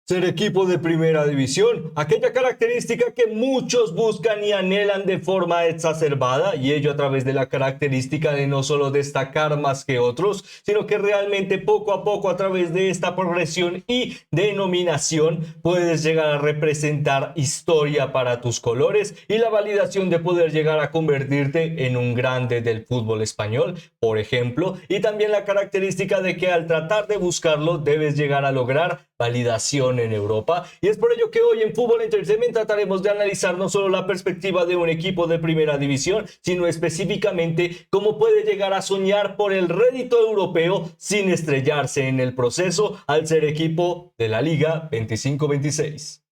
Ser equipo de primera división, aquella característica que muchos buscan y anhelan de forma exacerbada, y ello a través de la característica de no solo destacar más que otros, sino que realmente poco a poco a través de esta progresión y denominación puedes llegar a representar historia para tus colores y la validación de poder llegar a convertirte en un grande del fútbol español, por ejemplo, y también la característica de que al tratar de buscarlo debes llegar a lograr validación en Europa. Y es por ello que hoy en Fútbol Entertainment trataremos de analizar no solo la perspectiva de un equipo de primera división, sino específicamente cómo puede llegar a soñar por el rédito europeo sin estrellarse en el proceso al ser equipo de la Liga 25-26.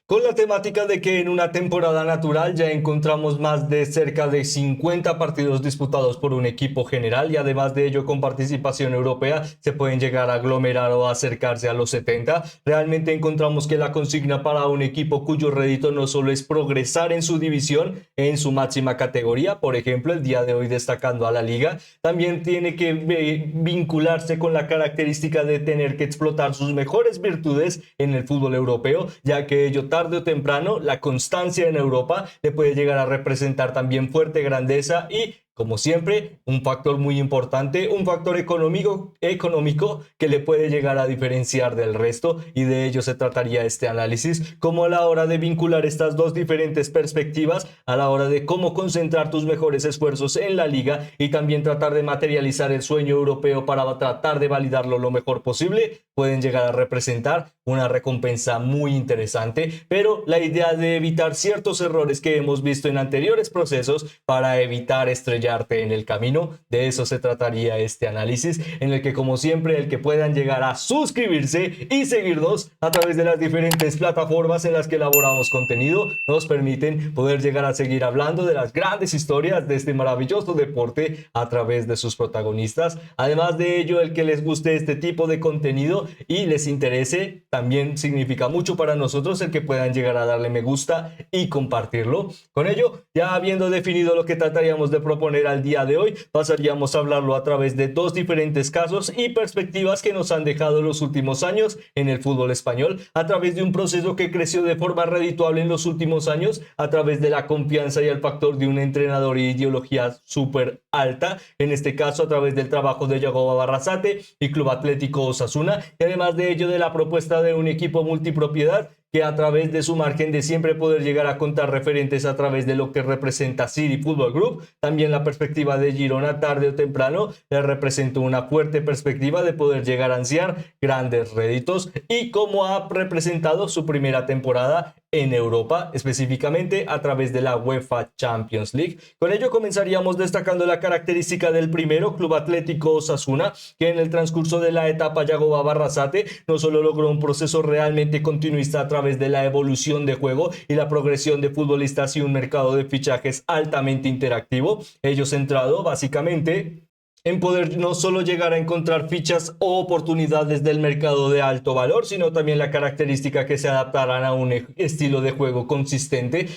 Con la temática de que en una temporada natural ya encontramos más de cerca de 50 partidos disputados por un equipo general y además de ello con participación europea se pueden llegar a aglomerar o acercarse a los 70. Realmente encontramos que la consigna para un equipo cuyo rédito no solo es progresar en su división, en su máxima categoría, por ejemplo el día de hoy destacando a la Liga, también tiene que vincularse con la característica de tener que explotar sus mejores virtudes en el fútbol europeo, ya que ello tarde o temprano la constancia en Europa le puede llegar a representar también fuerte grandeza y, como siempre, un factor muy importante, un factor económico que le puede llegar a diferenciar del resto, y de ello se trataría este análisis, como a la hora de vincular estas dos diferentes perspectivas, a la hora de cómo concentrar tus mejores esfuerzos en la liga y también tratar de materializar el sueño europeo para tratar de validarlo lo mejor posible, pueden llegar a representar una recompensa muy interesante, pero la idea de evitar ciertos errores que hemos visto en anteriores procesos para evitar estrellarte en el camino, de eso se trataría este análisis, en el que como siempre el que puedan llegar a suscribirse y seguirnos a través de las diferentes plataformas en las que elaboramos contenido nos permiten poder llegar a seguir hablando de las grandes historias de este maravilloso deporte a través de sus protagonistas. Además de ello, el que les guste este tipo de contenido y les interese también significa mucho para nosotros el que puedan llegar a darle me gusta y compartirlo. Con ello, ya habiendo definido lo que trataríamos de proponer al día de hoy, pasaríamos a hablarlo a través de dos diferentes casos y perspectivas que nos han dejado los últimos años en el fútbol español, a través de un proceso que creció de forma redituable en los últimos años, a través de la confianza y el factor de un entrenador y ideología súper alta, en este caso a través del trabajo de Yagoba Barrasate y Club Atlético Osasuna, y además de ello de la propuesta de un equipo multipropiedad que a través de su margen de siempre poder llegar a contar referentes a través de lo que representa City Football Group, también la perspectiva de Girona tarde o temprano le representó una fuerte perspectiva de poder llegar a ansiar grandes réditos y cómo ha representado su primera temporada en Europa, específicamente a través de la UEFA Champions League. Con ello comenzaríamos destacando la característica del primero, Club Atlético Osasuna, que en el transcurso de la etapa Yagoba Barrasate no solo logró un proceso realmente continuista a través de la evolución de juego y la progresión de futbolistas y un mercado de fichajes altamente interactivo, ello centrado básicamente en poder no solo llegar a encontrar fichas o oportunidades del mercado de alto valor, sino también la característica que se adaptarán a un estilo de juego consistente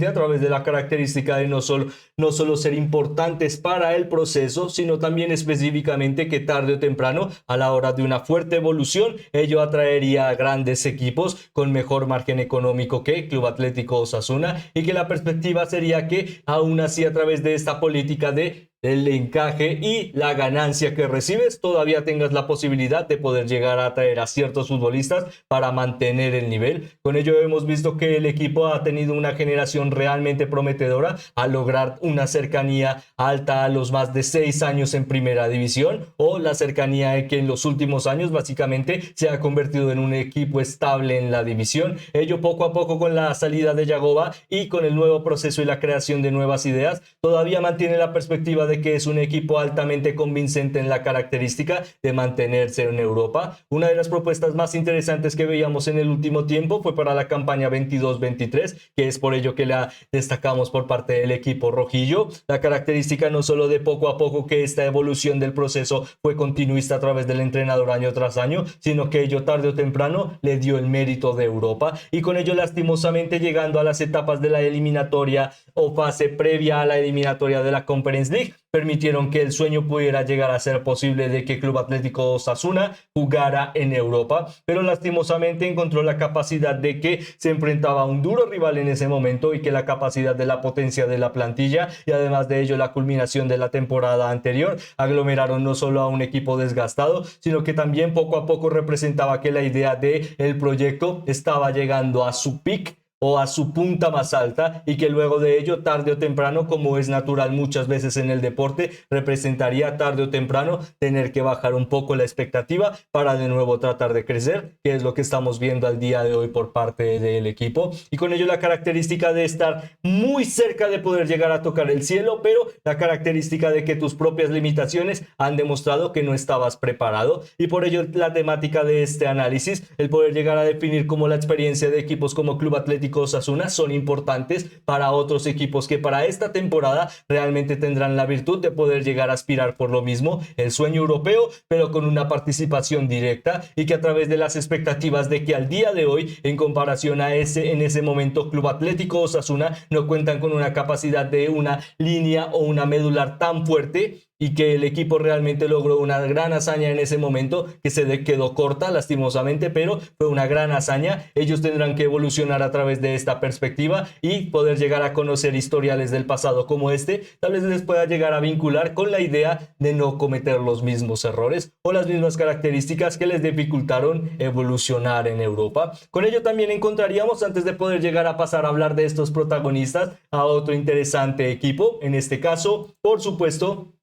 a través de la característica de no solo ser importantes para el proceso, sino también específicamente que tarde o temprano, a la hora de una fuerte evolución, ello atraería a grandes equipos con mejor margen económico que Club Atlético Osasuna, y que la perspectiva sería que aún así a través de esta política de el encaje y la ganancia que recibes, todavía tengas la posibilidad de poder llegar a atraer a ciertos futbolistas para mantener el nivel. Con ello hemos visto que el equipo ha tenido una generación realmente prometedora a lograr una cercanía alta a los más de 6 años en primera división, o la cercanía de que en los últimos años básicamente se ha convertido en un equipo estable en la división. Ello poco a poco con la salida de Yagoba y con el nuevo proceso y la creación de nuevas ideas, todavía mantiene la perspectiva de que es un equipo altamente convincente en la característica de mantenerse en Europa. Una de las propuestas más interesantes que veíamos en el último tiempo fue para la campaña 22-23, que es por ello que la destacamos por parte del equipo rojillo. La característica no solo de poco a poco que esta evolución del proceso fue continuista a través del entrenador año tras año, sino que ello tarde o temprano le dio el mérito de Europa, y con ello lastimosamente llegando a las etapas de la eliminatoria o fase previa a la eliminatoria de la Conference League, permitieron que el sueño pudiera llegar a ser posible de que Club Atlético Osasuna jugara en Europa, pero lastimosamente encontró la capacidad de que se enfrentaba a un duro rival en ese momento y que la capacidad de la potencia de la plantilla y además de ello la culminación de la temporada anterior aglomeraron no solo a un equipo desgastado, sino que también poco a poco representaba que la idea del proyecto estaba llegando a su pic o a su punta más alta y que luego de ello, tarde o temprano, como es natural muchas veces en el deporte, representaría tarde o temprano tener que bajar un poco la expectativa para de nuevo tratar de crecer, que es lo que estamos viendo al día de hoy por parte del equipo, y con ello la característica de estar muy cerca de poder llegar a tocar el cielo, pero la característica de que tus propias limitaciones han demostrado que no estabas preparado, y por ello la temática de este análisis, el poder llegar a definir cómo la experiencia de equipos como Club Atlético Osasuna son importantes para otros equipos que para esta temporada realmente tendrán la virtud de poder llegar a aspirar por lo mismo, el sueño europeo, pero con una participación directa y que a través de las expectativas de que al día de hoy, en comparación a en ese momento, Club Atlético Osasuna no cuentan con una capacidad de una línea o una medular tan fuerte y que el equipo realmente logró una gran hazaña en ese momento que se quedó corta lastimosamente, pero fue una gran hazaña. Ellos tendrán que evolucionar a través de esta perspectiva y poder llegar a conocer historiales del pasado como este, tal vez les pueda llegar a vincular con la idea de no cometer los mismos errores o las mismas características que les dificultaron evolucionar en Europa. Con ello también encontraríamos, antes de poder llegar a pasar a hablar de estos protagonistas, a otro interesante equipo, en este caso, por supuesto,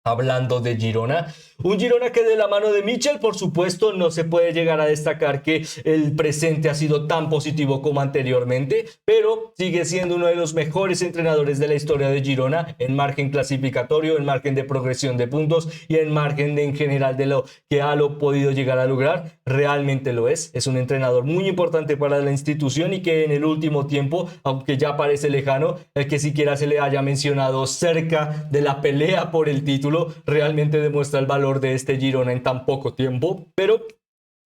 hablando de Girona, un Girona que de la mano de Michel, por supuesto, no se puede llegar a destacar que el presente ha sido tan positivo como anteriormente, pero sigue siendo uno de los mejores entrenadores de la historia de Girona en margen clasificatorio, en margen de progresión de puntos y en margen en general de lo que ha podido llegar a lograr. Realmente lo es un entrenador muy importante para la institución y que en el último tiempo, aunque ya parece lejano, el que siquiera se le haya mencionado cerca de la pelea por el título, realmente demuestra el valor de este Girona en tan poco tiempo, pero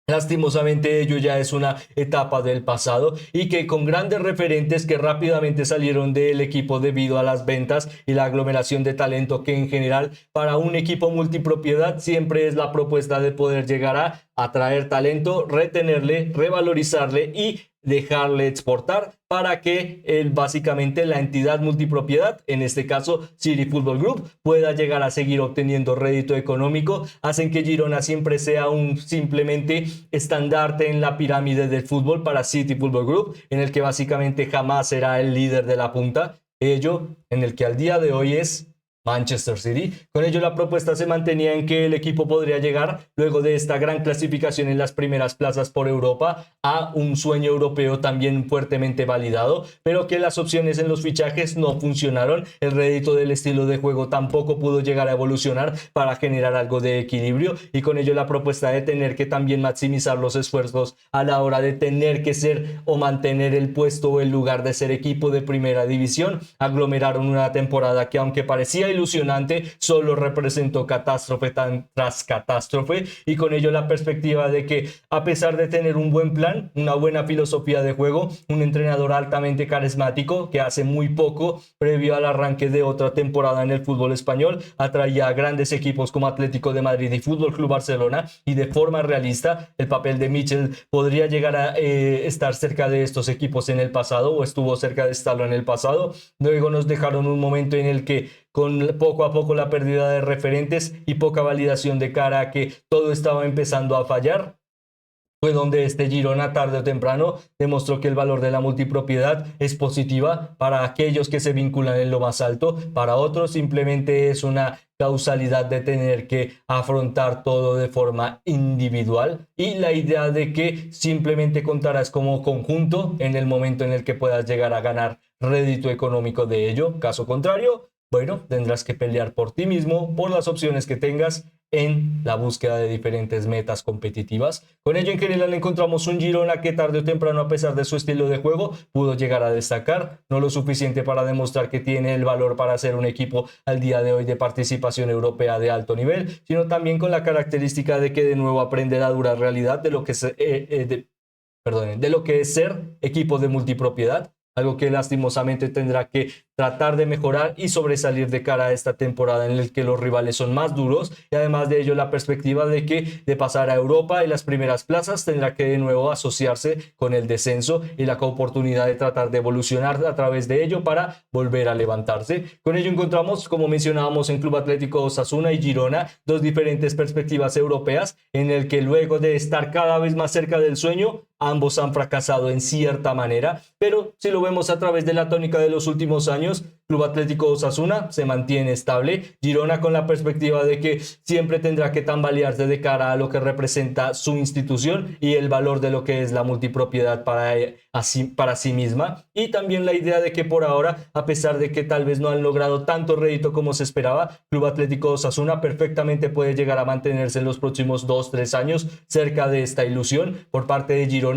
lastimosamente ello ya es una etapa del pasado y que con grandes referentes que rápidamente salieron del equipo debido a las ventas y la aglomeración de talento que en general para un equipo multipropiedad siempre es la propuesta de poder llegar a atraer talento, retenerle, revalorizarle y dejarle exportar para que básicamente la entidad multipropiedad, en este caso City Football Group, pueda llegar a seguir obteniendo rédito económico. Hacen que Girona siempre sea un simplemente estandarte en la pirámide del fútbol para City Football Group, en el que básicamente jamás será el líder de la punta, ello en el que al día de hoy es Manchester City. Con ello la propuesta se mantenía en que el equipo podría llegar, luego de esta gran clasificación en las primeras plazas por Europa, a un sueño europeo también fuertemente validado, pero que las opciones en los fichajes no funcionaron, el rédito del estilo de juego tampoco pudo llegar a evolucionar para generar algo de equilibrio, y con ello la propuesta de tener que también maximizar los esfuerzos a la hora de tener que ser o mantener el puesto o el lugar de ser equipo de primera división, aglomeraron una temporada que, aunque parecía ilusionante, solo representó catástrofe tras catástrofe, y con ello la perspectiva de que, a pesar de tener un buen plan, una buena filosofía de juego, un entrenador altamente carismático que hace muy poco, previo al arranque de otra temporada en el fútbol español, atraía a grandes equipos como Atlético de Madrid y Fútbol Club Barcelona, y de forma realista el papel de Michel podría llegar a estar cerca de estos equipos en el pasado, o estuvo cerca de estarlo en el pasado. Luego nos dejaron un momento en el que, con poco a poco la pérdida de referentes y poca validación de cara a que todo estaba empezando a fallar, fue donde este Girona tarde o temprano demostró que el valor de la multipropiedad es positiva para aquellos que se vinculan en lo más alto, para otros simplemente es una causalidad de tener que afrontar todo de forma individual, y la idea de que simplemente contarás como conjunto en el momento en el que puedas llegar a ganar rédito económico de ello. Caso contrario, bueno, tendrás que pelear por ti mismo, por las opciones que tengas en la búsqueda de diferentes metas competitivas. Con ello en general encontramos un Girona que tarde o temprano, a pesar de su estilo de juego, pudo llegar a destacar, no lo suficiente para demostrar que tiene el valor para ser un equipo al día de hoy de participación europea de alto nivel, sino también con la característica de que de nuevo aprende la dura realidad de lo que de lo que es ser equipo de multipropiedad, algo que lastimosamente tendrá que tratar de mejorar y sobresalir de cara a esta temporada en la que los rivales son más duros, y además de ello la perspectiva de que de pasar a Europa y las primeras plazas tendrá que de nuevo asociarse con el descenso y la oportunidad de tratar de evolucionar a través de ello para volver a levantarse. Con ello encontramos, como mencionábamos, en Club Atlético Osasuna y Girona, dos diferentes perspectivas europeas en el que luego de estar cada vez más cerca del sueño, ambos han fracasado en cierta manera, pero si lo vemos a través de la tónica de los últimos años, Club Atlético Osasuna se mantiene estable, Girona con la perspectiva de que siempre tendrá que tambalearse de cara a lo que representa su institución y el valor de lo que es la multipropiedad para sí misma, y también la idea de que por ahora, a pesar de que tal vez no han logrado tanto rédito como se esperaba, Club Atlético Osasuna perfectamente puede llegar a mantenerse en los próximos 2-3 años cerca de esta ilusión. Por parte de Girona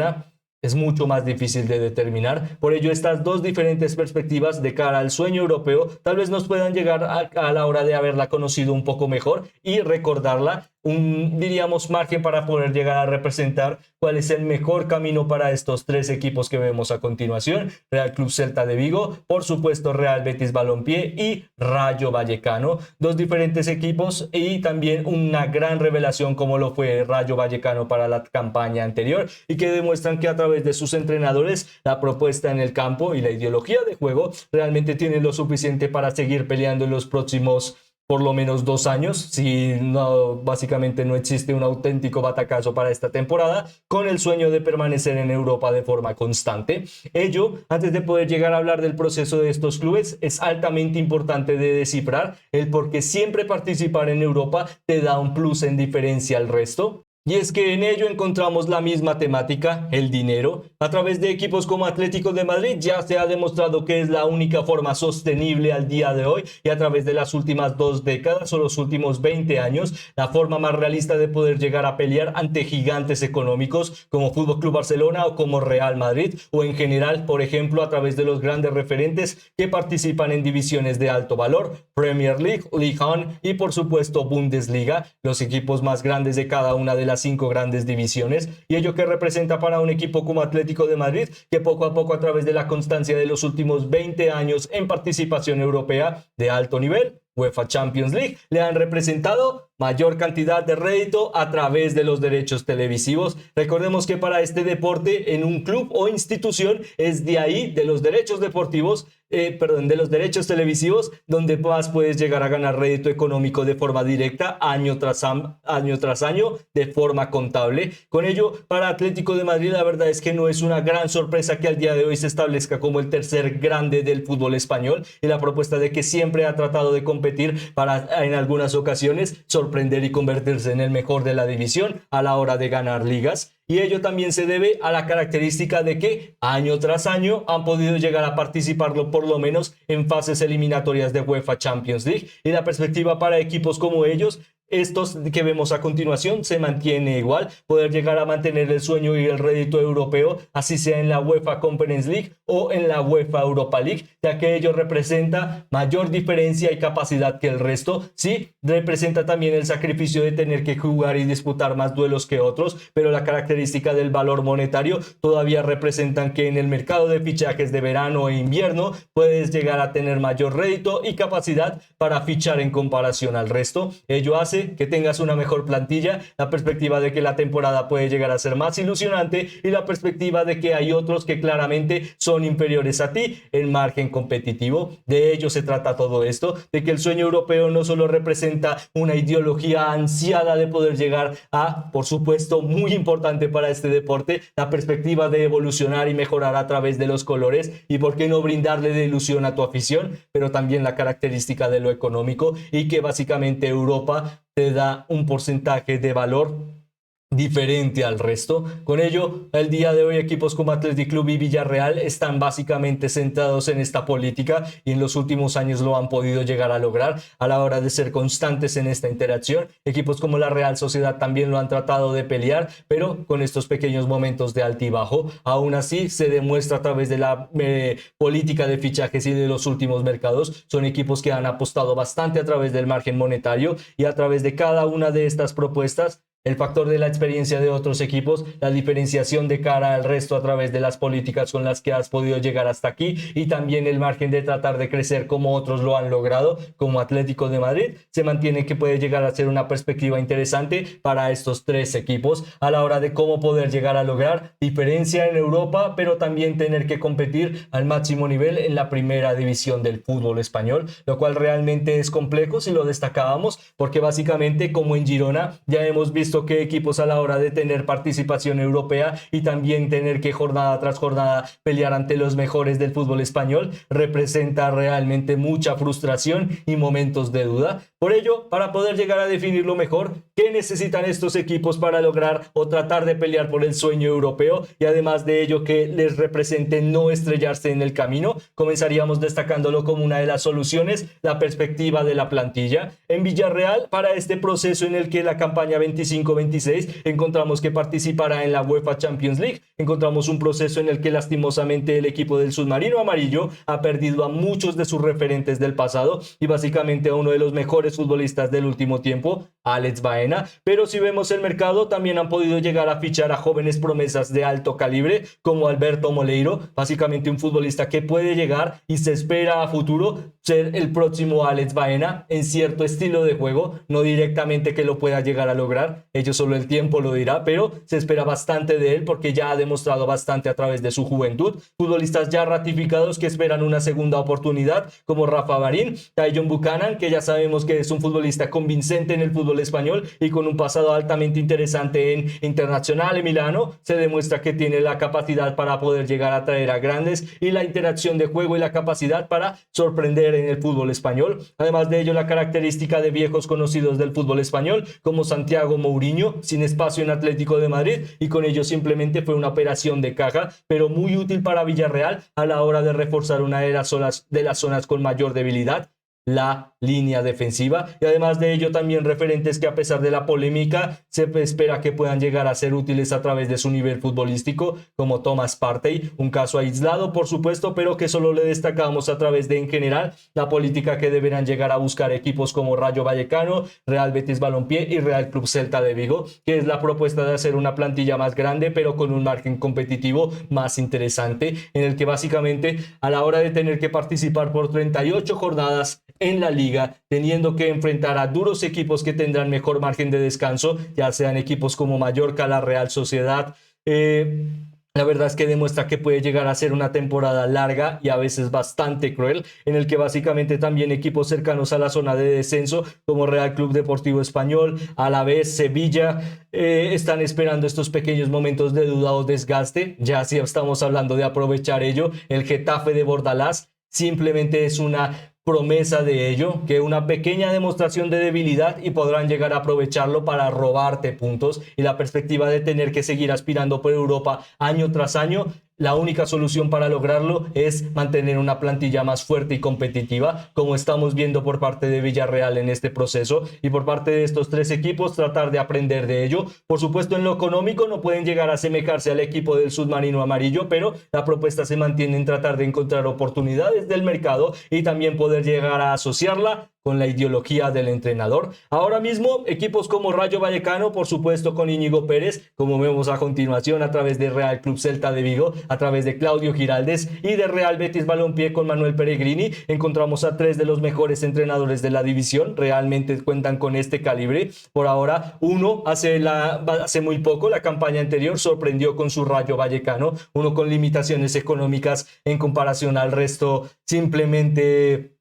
es mucho más difícil de determinar. Por ello, estas dos diferentes perspectivas de cara al sueño europeo tal vez nos puedan llegar a la hora de haberla conocido un poco mejor y recordarla, diríamos, margen para poder llegar a representar cuál es el mejor camino para estos tres equipos que vemos a continuación: Real Club Celta de Vigo, por supuesto Real Betis Balompié y Rayo Vallecano. Dos diferentes equipos y también una gran revelación como lo fue Rayo Vallecano para la campaña anterior, y que demuestran que a través de sus entrenadores la propuesta en el campo y la ideología de juego realmente tienen lo suficiente para seguir peleando en los próximos por lo menos 2 años, si no, básicamente no existe un auténtico batacazo para esta temporada, con el sueño de permanecer en Europa de forma constante. Ello, antes de poder llegar a hablar del proceso de estos clubes, es altamente importante de descifrar el por qué siempre participar en Europa te da un plus en diferencia al resto. Y es que en ello encontramos la misma temática, el dinero. A través de equipos como Atlético de Madrid ya se ha demostrado que es la única forma sostenible al día de hoy, y a través de las últimas 2 décadas o los últimos 20 años, la forma más realista de poder llegar a pelear ante gigantes económicos como Fútbol Club Barcelona o como Real Madrid, o en general, por ejemplo, a través de los grandes referentes que participan en divisiones de alto valor: Premier League, Ligue 1 y por supuesto Bundesliga, los equipos más grandes de cada una de las 5 grandes divisiones. Y ello que representa para un equipo como Atlético de Madrid, que poco a poco, a través de la constancia de los últimos 20 años en participación europea de alto nivel, UEFA Champions League, le han representado mayor cantidad de rédito a través de los derechos televisivos. Recordemos que para este deporte, en un club o institución, es de ahí, de los derechos deportivos, de los derechos televisivos, donde más puedes llegar a ganar rédito económico de forma directa año tras año, de forma contable. Con ello, para Atlético de Madrid, la verdad es que no es una gran sorpresa que al día de hoy se establezca como el tercer grande del fútbol español, y la propuesta de que siempre ha tratado de competir para, en algunas ocasiones, sorprender y convertirse en el mejor de la división a la hora de ganar ligas. Y ello también se debe a la característica de que año tras año han podido llegar a participarlo por lo menos en fases eliminatorias de UEFA Champions League, y la perspectiva para equipos como ellos, estos que vemos a continuación, se mantiene igual: poder llegar a mantener el sueño y el rédito europeo, así sea en la UEFA Conference League o en la UEFA Europa League, ya que ello representa mayor diferencia y capacidad que el resto. Sí, representa también el sacrificio de tener que jugar y disputar más duelos que otros, pero la característica del valor monetario todavía representan que en el mercado de fichajes de verano e invierno puedes llegar a tener mayor rédito y capacidad para fichar en comparación al resto. Ello hace que tengas una mejor plantilla, la perspectiva de que la temporada puede llegar a ser más ilusionante y la perspectiva de que hay otros que claramente son inferiores a ti en margen competitivo. De ello se trata todo esto, de que el sueño europeo no solo representa una ideología ansiada de poder llegar a, por supuesto, muy importante para este deporte, la perspectiva de evolucionar y mejorar a través de los colores, y por qué no brindarle de ilusión a tu afición, pero también la característica de lo económico, y que básicamente Europa te da un porcentaje de valor diferente al resto. Con ello, el día de hoy equipos como Athletic Club y Villarreal están básicamente centrados en esta política, y en los últimos años lo han podido llegar a lograr a la hora de ser constantes en esta interacción. Equipos como la Real Sociedad también lo han tratado de pelear, pero con estos pequeños momentos de altibajo. Aún así, se demuestra a través de la política de fichajes y de los últimos mercados. Son equipos que han apostado bastante a través del margen monetario, y a través de cada una de estas propuestas El factor de la experiencia de otros equipos, la diferenciación de cara al resto a través de las políticas con las que has podido llegar hasta aquí y también el margen de tratar de crecer como otros lo han logrado, como Atlético de Madrid, se mantiene que puede llegar a ser una perspectiva interesante para estos tres equipos a la hora de cómo poder llegar a lograr diferencia en Europa, pero también tener que competir al máximo nivel en la primera división del fútbol español, lo cual realmente es complejo si lo destacábamos, porque básicamente como en Girona ya hemos visto que equipos a la hora de tener participación europea y también tener que jornada tras jornada pelear ante los mejores del fútbol español representa realmente mucha frustración y momentos de duda. Por ello, para poder llegar a definirlo mejor, ¿qué necesitan estos equipos para lograr o tratar de pelear por el sueño europeo? Y además de ello, que les represente no estrellarse en el camino. Comenzaríamos destacándolo como una de las soluciones, la perspectiva de la plantilla. En Villarreal, para este proceso en el que la campaña 25-26 encontramos que participará en la UEFA Champions League, encontramos un proceso en el que lastimosamente el equipo del submarino amarillo ha perdido a muchos de sus referentes del pasado y básicamente a uno de los mejores futbolistas del último tiempo, Alex Baena, pero si vemos el mercado también han podido llegar a fichar a jóvenes promesas de alto calibre como Alberto Moleiro, básicamente un futbolista que puede llegar y se espera a futuro ser el próximo Alex Baena en cierto estilo de juego, no directamente que lo pueda llegar a lograr, ello solo el tiempo lo dirá, pero se espera bastante de él porque ya ha demostrado bastante a través de su juventud, futbolistas ya ratificados que esperan una segunda oportunidad como Rafa Marín, Tajon Buchanan, que ya sabemos que es un futbolista convincente en el fútbol español y con un pasado altamente interesante en Internazionale Milano, se demuestra que tiene la capacidad para poder llegar a traer a grandes y la interacción de juego y la capacidad para sorprender en el fútbol español. Además de ello, la característica de viejos conocidos del fútbol español como Santiago Mourinho, sin espacio en Atlético de Madrid y con ello simplemente fue una operación de caja, pero muy útil para Villarreal a la hora de reforzar una de las zonas con mayor debilidad, la línea defensiva, y además de ello también referentes que a pesar de la polémica se espera que puedan llegar a ser útiles a través de su nivel futbolístico como Thomas Partey, un caso aislado por supuesto, pero que solo le destacamos a través de en general la política que deberán llegar a buscar equipos como Rayo Vallecano, Real Betis Balompié y Real Club Celta de Vigo, que es la propuesta de hacer una plantilla más grande pero con un margen competitivo más interesante, en el que básicamente a la hora de tener que participar por 38 jornadas en la liga, teniendo que enfrentar a duros equipos que tendrán mejor margen de descanso, ya sean equipos como Mallorca, la Real Sociedad, la verdad es que demuestra que puede llegar a ser una temporada larga y a veces bastante cruel, en el que básicamente también equipos cercanos a la zona de descenso como Real Club Deportivo Español, Alavés, Sevilla, están esperando estos pequeños momentos de duda o desgaste. Ya si estamos hablando de aprovechar ello, el Getafe de Bordalás simplemente es una promesa de ello, que una pequeña demostración de debilidad y podrán llegar a aprovecharlo para robarte puntos, y la perspectiva de tener que seguir aspirando por Europa año tras año, la única solución para lograrlo es mantener una plantilla más fuerte y competitiva, como estamos viendo por parte de Villarreal en este proceso, y por parte de estos tres equipos tratar de aprender de ello. Por supuesto, en lo económico no pueden llegar a asemejarse al equipo del submarino amarillo, pero la propuesta se mantiene en tratar de encontrar oportunidades del mercado y también poder llegar a asociarla con la ideología del entrenador. Ahora mismo, equipos como Rayo Vallecano, por supuesto con Íñigo Pérez, como vemos a continuación a través de Real Club Celta de Vigo, a través de Claudio Giraldes, y de Real Betis Balompié con Manuel Pellegrini, encontramos a tres de los mejores entrenadores de la división, realmente cuentan con este calibre. Por ahora, uno hace muy poco, la campaña anterior, sorprendió con su Rayo Vallecano, uno con limitaciones económicas en comparación al resto, simplemente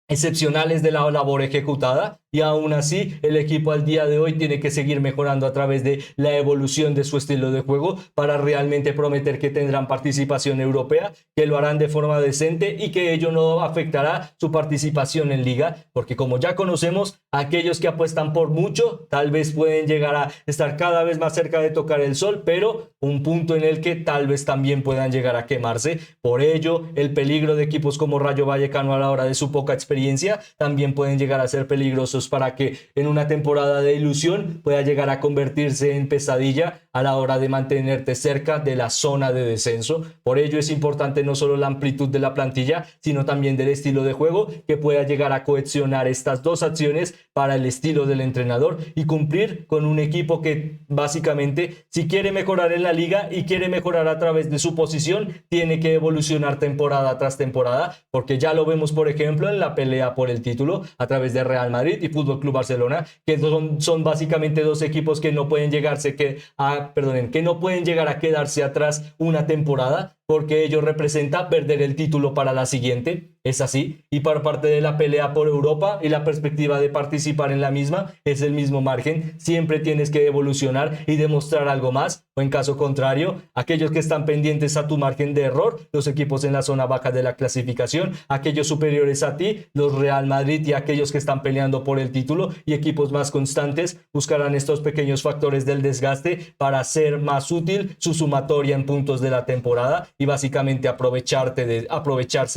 excepcionales de la labor ejecutada, y aún así el equipo al día de hoy tiene que seguir mejorando a través de la evolución de su estilo de juego para realmente prometer que tendrán participación europea, que lo harán de forma decente y que ello no afectará su participación en liga, porque como ya conocemos, aquellos que apuestan por mucho tal vez pueden llegar a estar cada vez más cerca de tocar el sol, pero un punto en el que tal vez también puedan llegar a quemarse. Por ello, el peligro de equipos como Rayo Vallecano a la hora de su poca experiencia también pueden llegar a ser peligrosos refuerzos para que en una temporada de ilusión pueda llegar a convertirse en pesadilla a la hora de mantenerte cerca de la zona de descenso. Por ello es importante no solo la amplitud de la plantilla, sino también del estilo de juego que pueda llegar a cohesionar estas dos acciones para el estilo del entrenador y cumplir con un equipo que básicamente, si quiere mejorar en la liga y quiere mejorar a través de su posición, tiene que evolucionar temporada tras temporada, porque ya lo vemos por ejemplo en la pelea por el título a través de Real Madrid y Fútbol Club Barcelona, que son básicamente dos equipos que no pueden que no pueden llegar a quedarse atrás una temporada, porque ello representa perder el título para la siguiente. Es así. Y por parte de la pelea por Europa y la perspectiva de participar en la misma, es el mismo margen. Siempre tienes que evolucionar y demostrar algo más, o en caso contrario, aquellos que están pendientes a tu margen de error, los equipos en la zona baja de la clasificación, aquellos superiores a ti, los Real Madrid, y aquellos que están peleando por el título y equipos más constantes, buscarán estos pequeños factores del desgaste para hacer más útil su sumatoria en puntos de la temporada y básicamente aprovecharse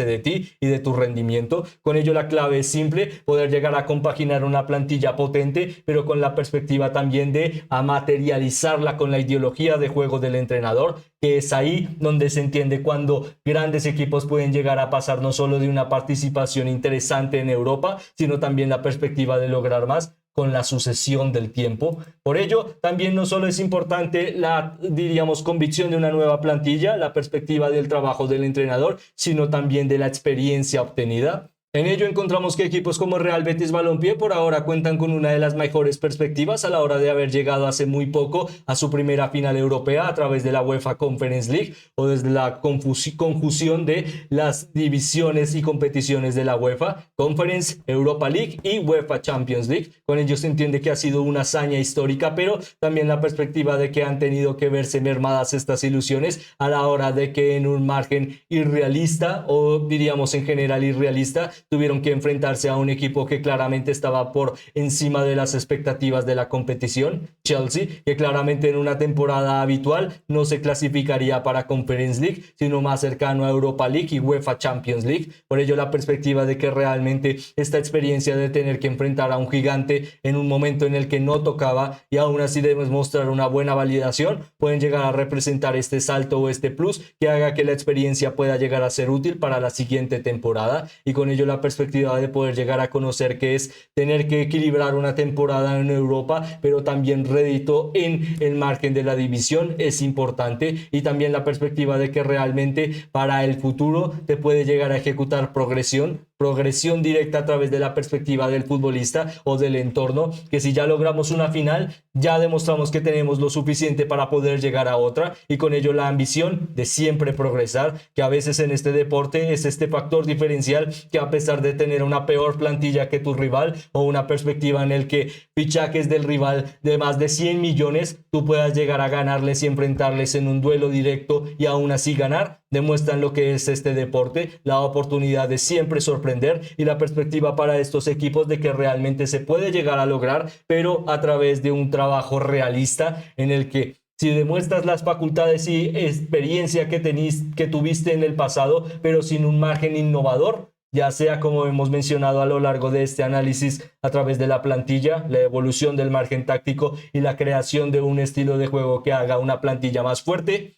de ti y de tu rendimiento. Con ello la clave es simple: poder llegar a compaginar una plantilla potente, pero con la perspectiva también de materializarla con la ideología de juego del entrenador, que es ahí donde se entiende cuando grandes equipos pueden llegar a pasar no solo de una participación interesante en Europa, sino también la perspectiva de lograr más con la sucesión del tiempo. Por ello, también no solo es importante la, diríamos, convicción de una nueva plantilla, la perspectiva del trabajo del entrenador, sino también de la experiencia obtenida. En ello encontramos que equipos como Real Betis Balompié por ahora cuentan con una de las mejores perspectivas a la hora de haber llegado hace muy poco a su primera final europea a través de la UEFA Conference League, o desde la conjunción de las divisiones y competiciones de la UEFA Conference, Europa League y UEFA Champions League. Con ello se entiende que ha sido una hazaña histórica, pero también la perspectiva de que han tenido que verse mermadas estas ilusiones a la hora de que en un margen irrealista, o diríamos en general irrealista, tuvieron que enfrentarse a un equipo que claramente estaba por encima de las expectativas de la competición, Chelsea, que claramente en una temporada habitual no se clasificaría para Conference League, sino más cercano a Europa League y UEFA Champions League. Por ello la perspectiva de que realmente esta experiencia de tener que enfrentar a un gigante en un momento en el que no tocaba y aún así debemos mostrar una buena validación, pueden llegar a representar este salto o este plus que haga que la experiencia pueda llegar a ser útil para la siguiente temporada. Y con ello la perspectiva de poder llegar a conocer que es tener que equilibrar una temporada en Europa, pero también rédito en el margen de la división es importante, y también la perspectiva de que realmente para el futuro te puede llegar a ejecutar progresión directa a través de la perspectiva del futbolista o del entorno, que si ya logramos una final, ya demostramos que tenemos lo suficiente para poder llegar a otra, y con ello la ambición de siempre progresar, que a veces en este deporte es este factor diferencial que a pesar de tener una peor plantilla que tu rival o una perspectiva en el que fichajes del rival de más de 100 millones, tú puedas llegar a ganarles y enfrentarles en un duelo directo y aún así ganar, demuestran lo que es este deporte, la oportunidad de siempre sorprender y la perspectiva para estos equipos de que realmente se puede llegar a lograr, pero a través de un trabajo realista en el que si demuestras las facultades y experiencia que tuviste en el pasado, pero sin un margen innovador, ya sea como hemos mencionado a lo largo de este análisis a través de la plantilla, la evolución del margen táctico y la creación de un estilo de juego que haga una plantilla más fuerte,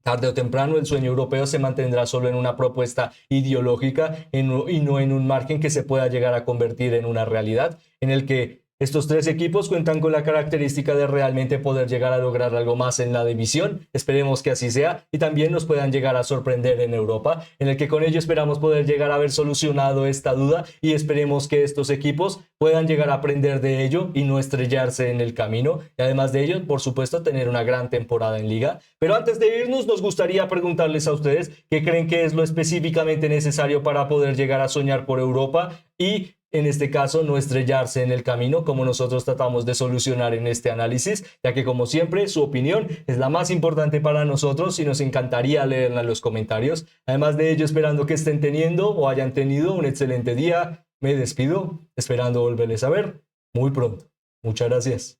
tarde o temprano el sueño europeo se mantendrá solo en una propuesta ideológica y no en un margen que se pueda llegar a convertir en una realidad, en el que estos tres equipos cuentan con la característica de realmente poder llegar a lograr algo más en la división. Esperemos que así sea y también nos puedan llegar a sorprender en Europa, en el que con ello esperamos poder llegar a haber solucionado esta duda, y esperemos que estos equipos puedan llegar a aprender de ello y no estrellarse en el camino, y además de ello, por supuesto, tener una gran temporada en liga. Pero antes de irnos, nos gustaría preguntarles a ustedes qué creen que es lo específicamente necesario para poder llegar a soñar por Europa y en este caso no estrellarse en el camino, como nosotros tratamos de solucionar en este análisis, ya que como siempre su opinión es la más importante para nosotros y nos encantaría leerla en los comentarios. Además de ello, esperando que estén teniendo o hayan tenido un excelente día, me despido esperando volverles a ver muy pronto. Muchas gracias.